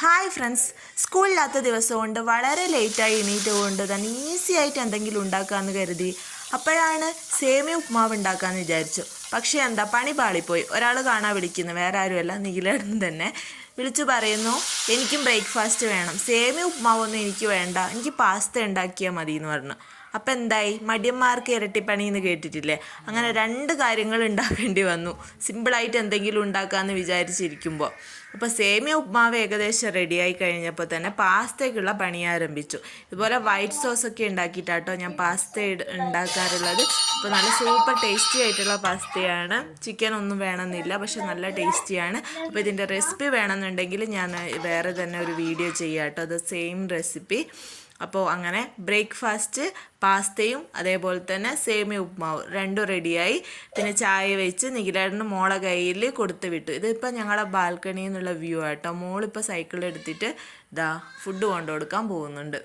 Hi friends, സ്കൂളില്ലാത്ത ദിവസം കൊണ്ട് വളരെ ലേറ്റായി എണീറ്റ് കൊണ്ട് തന്നെ ഈസി ആയിട്ട് എന്തെങ്കിലും ഉണ്ടാക്കാമെന്ന് കരുതി. അപ്പോഴാണ് സേമിയ ഉപ്മാവ് ഉണ്ടാക്കാമെന്ന് വിചാരിച്ചു. പക്ഷേ എന്താ, പണി പാളിപ്പോയി. ഒരാൾ കാണാൻ വിളിക്കുന്നു, വേറെ ആരുമല്ല, നിഖിലേട്ടൻ തന്നെ വിളിച്ചു പറയുന്നു എനിക്കും ബ്രേക്ക്ഫാസ്റ്റ് വേണം, സേമിയ ഉപ്മാവൊന്നും എനിക്ക് വേണ്ട, എനിക്ക് പാസ്ത ഉണ്ടാക്കിയാൽ മതി എന്ന് പറഞ്ഞു. അപ്പം എന്തായി, മടിയന്മാർക്ക് ഇരട്ടിപ്പണി എന്ന് കേട്ടിട്ടില്ലേ? അങ്ങനെ രണ്ട് കാര്യങ്ങൾ ഉണ്ടാക്കേണ്ടി വന്നു, സിമ്പിളായിട്ട് എന്തെങ്കിലും ഉണ്ടാക്കാമെന്ന് വിചാരിച്ചിരിക്കുമ്പോൾ. അപ്പോൾ സേമിയ ഉപ്മാവ് ഏകദേശം റെഡിയായി കഴിഞ്ഞപ്പോൾ തന്നെ പാസ്തയ്ക്കുള്ള പണി ആരംഭിച്ചു. ഇതുപോലെ വൈറ്റ് സോസൊക്കെ ഉണ്ടാക്കിയിട്ടാട്ടോ ഞാൻ പാസ്ത ഉണ്ടാക്കാറുള്ളത്. അപ്പോൾ നല്ല സൂപ്പർ ടേസ്റ്റി ആയിട്ടുള്ള പാസ്തയാണ്. ചിക്കൻ ഒന്നും വേണമെന്നില്ല, പക്ഷെ നല്ല ടേസ്റ്റിയാണ്. അപ്പോൾ ഇതിൻ്റെ റെസിപ്പി വേണമെന്നുണ്ടെങ്കിൽ ഞാൻ വേറെ തന്നെ ഒരു വീഡിയോ ചെയ്യാം കേട്ടോ, അത് സെയിം റെസിപ്പി. അപ്പോൾ അങ്ങനെ ബ്രേക്ക്ഫാസ്റ്റ് പാസ്തയും അതേപോലെ തന്നെ സേമിയ ഉപ്മാവ് രണ്ടും റെഡിയായി. പിന്നെ ചായ വെച്ച് നിഖിലേട്ടന് മോളെ കയ്യിൽ കൊടുത്ത് വിട്ടു. ഇതിപ്പോൾ ഞങ്ങളുടെ ബാൽക്കണിയിൽ നിന്നുള്ള വ്യൂ ആട്ടോ. മോളിപ്പോൾ സൈക്കിൾ എടുത്തിട്ട് ഫുഡ് കൊണ്ടു കൊടുക്കാൻ പോകുന്നുണ്ട്.